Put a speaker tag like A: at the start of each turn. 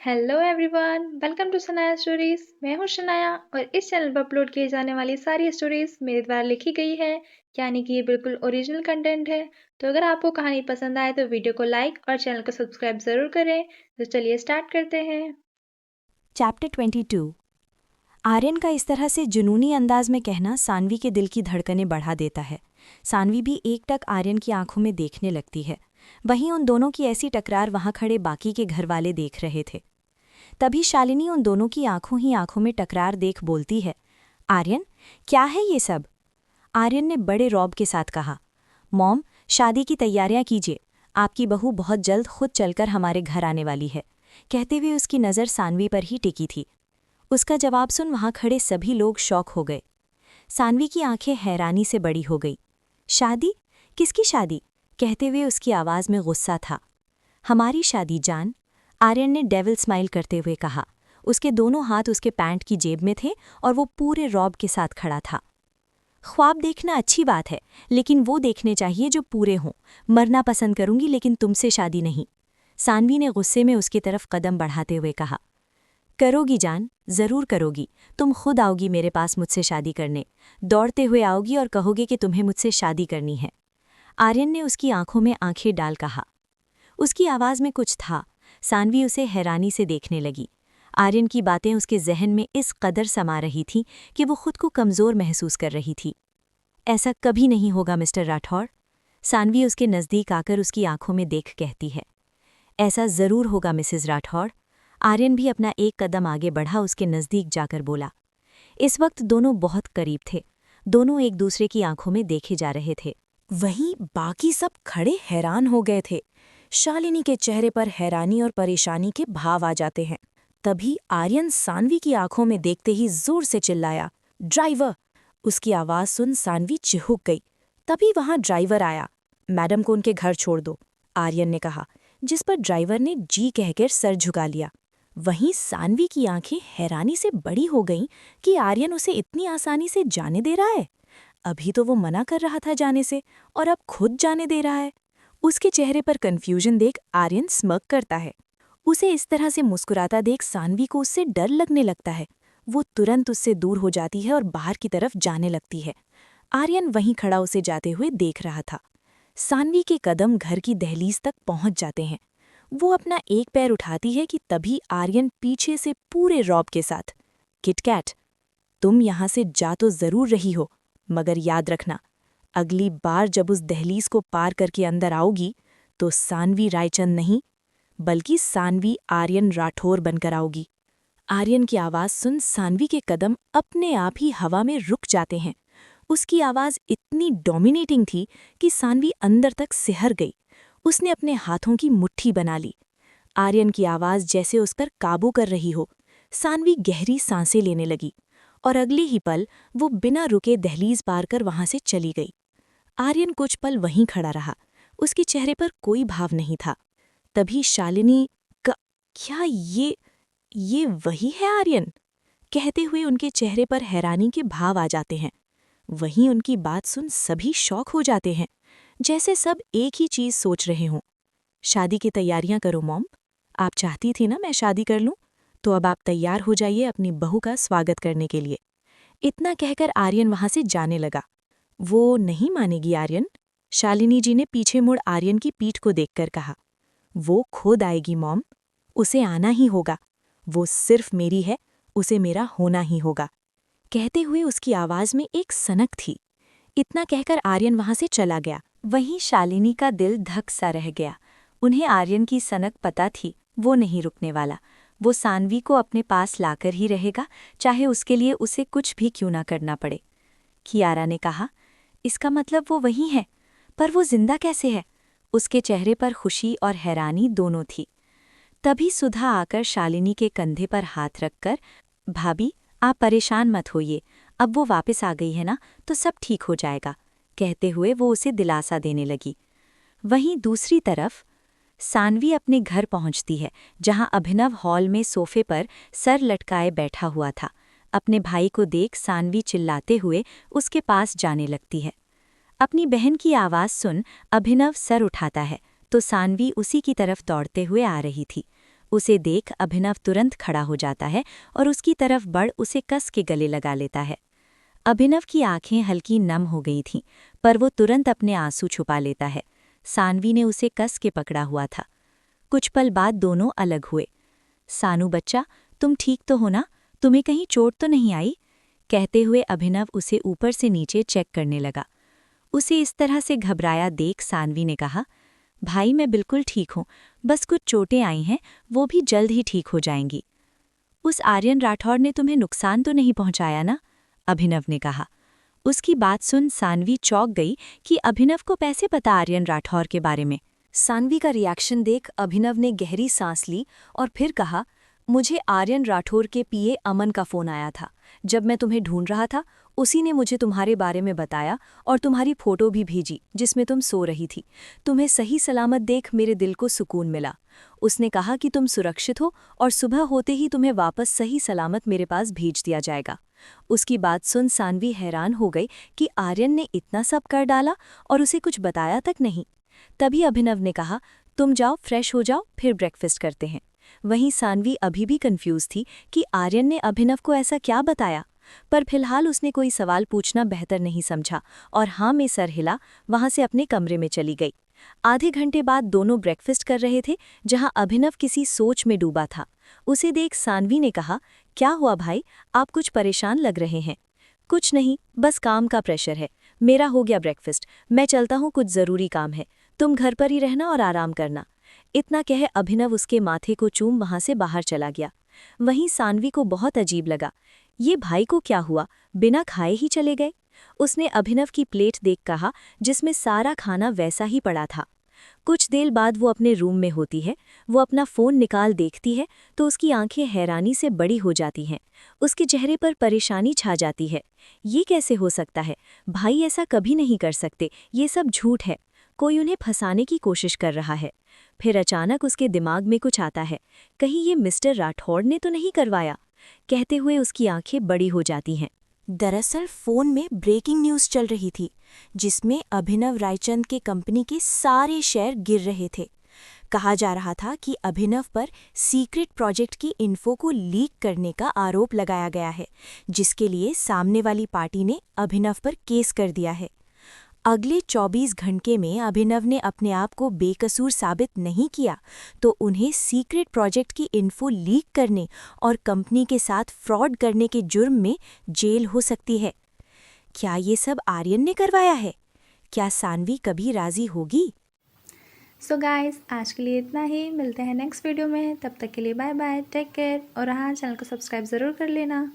A: Hello everyone, welcome to Sanaya stories. मैं हूं शनाया और इस चैनल पर अपलोड किए जाने वाली सारी स्टोरीज मेरे द्वारा लिखी गई है, यानी कि ये बिल्कुल ओरिजिनल कंटेंट है। तो अगर आपको कहानी पसंद आए तो वीडियो को लाइक और चैनल को सब्सक्राइब ज़रूर करें। तो चलिए स्टार्ट करते हैं।
B: चैप्टर 22। आर्यन का इस तरह से जुनूनी अंदाज में कहना सानवी के दिल की धड़कनें बढ़ा देता है। सानवी भी एकटक आर्यन की आंखों में देखने लगती है। वहीं उन दोनों की ऐसी टकरार वहां खड़े बाकी के घर वाले देख रहे थे। तभी शालिनी उन दोनों की आंखों ही आंखों में टकरार देख बोलती है, आर्यन, क्या है ये सब? आर्यन ने बड़े रौब के साथ कहा, मॉम, शादी की तैयारियां कीजिए। आपकी बहू बहुत जल्द खुद चलकर हमारे घर आने वाली है। कहते हुए उसकी नज़र सानवी पर ही टिकी थी। उसका जवाब सुन वहां खड़े सभी लोग शॉक हो गए। सानवी की आंखें हैरानी से बड़ी हो गई। शादी? किसकी शादी? कहते हुए उसकी आवाज़ में गुस्सा था। हमारी शादी जान, आर्यन ने डेविल स्माइल करते हुए कहा। उसके दोनों हाथ उसके पैंट की जेब में थे और वो पूरे रौब के साथ खड़ा था। ख्वाब देखना अच्छी बात है, लेकिन वो देखने चाहिए जो पूरे हों। मरना पसंद करूंगी लेकिन तुमसे शादी नहीं। सानवी ने गुस्से में उसकी तरफ कदम बढ़ाते हुए कहा। करोगी जान, ज़रूर करोगी। तुम खुद आओगी मेरे पास मुझसे शादी करने। दौड़ते हुए आओगी और कहोगे कि तुम्हें मुझसे शादी करनी है। आर्यन ने उसकी आंखों में आंखें डाल कहा। उसकी आवाज़ में कुछ था। सानवी उसे हैरानी से देखने लगी। आर्यन की बातें उसके जहन में इस कदर समा रही थीं कि वो खुद को कमज़ोर महसूस कर रही थी। ऐसा कभी नहीं होगा मिस्टर राठौड़। सानवी उसके नज़दीक आकर उसकी आंखों में देख कहती है। ऐसा ज़रूर होगा मिसेस राठौड़। आर्यन भी अपना एक कदम आगे बढ़ा उसके नज़दीक जाकर बोला। इस वक्त दोनों बहुत करीब थे। दोनों एक दूसरे की आंखों में देखे जा रहे थे। वहीं बाकी सब खड़े हैरान हो गए थे। शालिनी के चेहरे पर हैरानी और परेशानी के भाव आ जाते हैं। तभी आर्यन सानवी की आंखों में देखते ही जोर से चिल्लाया, ड्राइवर! उसकी आवाज़ सुन सानवी चिहुक गई। तभी वहां ड्राइवर आया। मैडम को उनके घर छोड़ दो, आर्यन ने कहा, जिस पर ड्राइवर ने जी कहकर सर झुका लिया। वहीं सानवी की आंखें हैरानी से बड़ी हो गईं कि आर्यन उसे इतनी आसानी से जाने दे रहा है। अभी तो वो मना कर रहा था जाने से और अब खुद जाने दे रहा है। उसके चेहरे पर कन्फ्यूजन देख आर्यन स्मग करता है। उसे इस तरह से मुस्कुराता देख सानवी को उससे डर लगने लगता है। वो तुरंत उससे दूर हो जाती है और बाहर की तरफ जाने लगती है। आर्यन वहीं खड़ा उसे जाते हुए देख रहा था। सानवी के कदम घर की दहलीज तक पहुंच जाते हैं। वो अपना एक पैर उठाती है कि तभी आर्यन पीछे से पूरे रौब के साथ, किटकैट, तुम यहां से जा तो जरूर रही हो, मगर याद रखना, अगली बार जब उस दहलीज को पार करके अंदर आओगी तो सानवी रायचंद नहीं, बल्कि सानवी आर्यन राठौर बनकर आओगी। आर्यन की आवाज़ सुन सानवी के कदम अपने आप ही हवा में रुक जाते हैं। उसकी आवाज़ इतनी डोमिनेटिंग थी कि सानवी अंदर तक सिहर गई। उसने अपने हाथों की मुट्ठी बना ली। आर्यन की आवाज़ जैसे उस पर काबू कर रही हो। सानवी गहरी सांसें लेने लगी और अगले ही पल वो बिना रुके दहलीज पार कर वहां से चली गई। आर्यन कुछ पल वहीं खड़ा रहा। उसके चेहरे पर कोई भाव नहीं था। तभी शालिनी का, क्या ये वही है आर्यन? कहते हुए उनके चेहरे पर हैरानी के भाव आ जाते हैं। वहीं उनकी बात सुन सभी शॉक हो जाते हैं, जैसे सब एक ही चीज सोच रहे हों। शादी की तैयारियां करो मॉम। आप चाहती थी ना मैं शादी कर लूं, तो अब आप तैयार हो जाइए अपनी बहू का स्वागत करने के लिए। इतना कहकर आर्यन वहां से जाने लगा। वो नहीं मानेगी आर्यन। शालिनी जी ने पीछे मुड़ आर्यन की पीठ को देखकर कहा, वो खुद आएगी मॉम। उसे आना ही होगा। वो सिर्फ मेरी है, उसे मेरा होना ही होगा। कहते हुए उसकी आवाज में एक सनक थी। इतना कहकर आर्यन वहां से चला गया। वहीं शालिनी का दिल धक सा रह गया। उन्हें आर्यन की सनक पता थी, वो नहीं रुकने वाला। वो सानवी को अपने पास लाकर ही रहेगा, चाहे उसके लिए उसे कुछ भी क्यों ना करना पड़े। कियारा ने कहा, इसका मतलब वो वही है, पर वो जिंदा कैसे है? उसके चेहरे पर खुशी और हैरानी दोनों थी। तभी सुधा आकर शालिनी के कंधे पर हाथ रखकर, भाभी, आप परेशान मत होइए, अब वो वापस आ गई है ना, तो सब ठीक हो जाएगा, कहते हुए वो उसे दिलासा देने लगी। वहीं दूसरी तरफ सानवी अपने घर पहुंचती है, जहां अभिनव हॉल में सोफे पर सर लटकाए बैठा हुआ था। अपने भाई को देख सानवी चिल्लाते हुए उसके पास जाने लगती है। अपनी बहन की आवाज़ सुन अभिनव सर उठाता है तो सानवी उसी की तरफ दौड़ते हुए आ रही थी। उसे देख अभिनव तुरंत खड़ा हो जाता है और उसकी तरफ बढ़ उसे कस के गले लगा लेता है। अभिनव की आंखें हल्की नम हो गई थीं, पर वो तुरंत अपने आंसू छुपा लेता है। सानवी ने उसे कस के पकड़ा हुआ था। कुछ पल बाद दोनों अलग हुए। सानू बच्चा, तुम ठीक तो हो ना? तुम्हें कहीं चोट तो नहीं आई? कहते हुए अभिनव उसे ऊपर से नीचे चेक करने लगा। उसे इस तरह से घबराया देख सानवी ने कहा, भाई मैं बिल्कुल ठीक हूँ, बस कुछ चोटें आई हैं, वो भी जल्द ही ठीक हो जाएंगी। उस आर्यन राठौर ने तुम्हें नुकसान तो नहीं पहुंचाया ना? अभिनव ने कहा। उसकी बात सुन सानवी चौंक गई कि अभिनव को कैसे पता आर्यन राठौर के बारे में। सानवी का रिएक्शन देख अभिनव ने गहरी सांस ली और फिर कहा, मुझे आर्यन राठौर के पीए अमन का फ़ोन आया था। जब मैं तुम्हें ढूंढ रहा था, उसी ने मुझे तुम्हारे बारे में बताया और तुम्हारी फ़ोटो भी भेजी जिसमें तुम सो रही थी। तुम्हें सही सलामत देख मेरे दिल को सुकून मिला। उसने कहा कि तुम सुरक्षित हो और सुबह होते ही तुम्हें वापस सही सलामत मेरे पास भेज दिया जाएगा। उसकी बात सुन सानवी हैरान हो गई कि आर्यन ने इतना सब कर डाला और उसे कुछ बताया तक नहीं। तभी अभिनव ने कहा, तुम जाओ फ्रेश हो जाओ, फिर ब्रेकफास्ट करते हैं। वहीं सानवी अभी भी कंफ्यूज थी कि आर्यन ने अभिनव को ऐसा क्या बताया, पर फिलहाल उसने कोई सवाल पूछना बेहतर नहीं समझा और हाँ में सर हिला वहां से अपने कमरे में चली गई। आधे घंटे बाद दोनों ब्रेकफास्ट कर रहे थे, जहां अभिनव किसी सोच में डूबा था। उसे देख सानवी ने कहा, क्या हुआ भाई, आप कुछ परेशान लग रहे हैं? कुछ नहीं, बस काम का प्रेशर है। मेरा हो गया ब्रेकफास्ट, मैं चलता हूँ, कुछ ज़रूरी काम है। तुम घर पर ही रहना और आराम करना। इतना कह अभिनव उसके माथे को चूम वहां से बाहर चला गया। वहीं सानवी को बहुत अजीब लगा, ये भाई को क्या हुआ, बिना खाए ही चले गए। उसने अभिनव की प्लेट देख कहा, जिसमें सारा खाना वैसा ही पड़ा था। कुछ देर बाद वो अपने रूम में होती है। वो अपना फ़ोन निकाल देखती है तो उसकी आंखें हैरानी से बड़ी हो जाती हैं। उसके चेहरे पर परेशानी छा जाती है। ये कैसे हो सकता है? भाई ऐसा कभी नहीं कर सकते, ये सब झूठ है। कोई उन्हें फंसाने की कोशिश कर रहा है। फिर अचानक उसके दिमाग में कुछ आता है, कहीं ये मिस्टर राठौड़ ने तो नहीं करवाया? कहते हुए उसकी आंखें बड़ी हो जाती हैं। दरअसल फ़ोन में ब्रेकिंग न्यूज़ चल रही थी, जिसमें अभिनव रायचंद के कंपनी के सारे शेयर गिर रहे थे। कहा जा रहा था कि अभिनव पर सीक्रेट प्रोजेक्ट की इन्फो को लीक करने का आरोप लगाया गया है, जिसके लिए सामने वाली पार्टी ने अभिनव पर केस कर दिया है। अगले 24 घंटे में अभिनव ने अपने आप को बेकसूर साबित नहीं किया तो उन्हें सीक्रेट प्रोजेक्ट की इन्फो लीक करने और कंपनी के साथ फ्रॉड करने के जुर्म में जेल हो सकती है। क्या ये सब आर्यन ने करवाया है? क्या सानवी कभी राजी होगी?
A: सो गाइस, आज के लिए इतना ही। मिलते हैं नेक्स्ट वीडियो में। तब तक के लिए बाय बाय, टेक केयर और हाँ, चैनल को सब्सक्राइब ज़रूर कर लेना।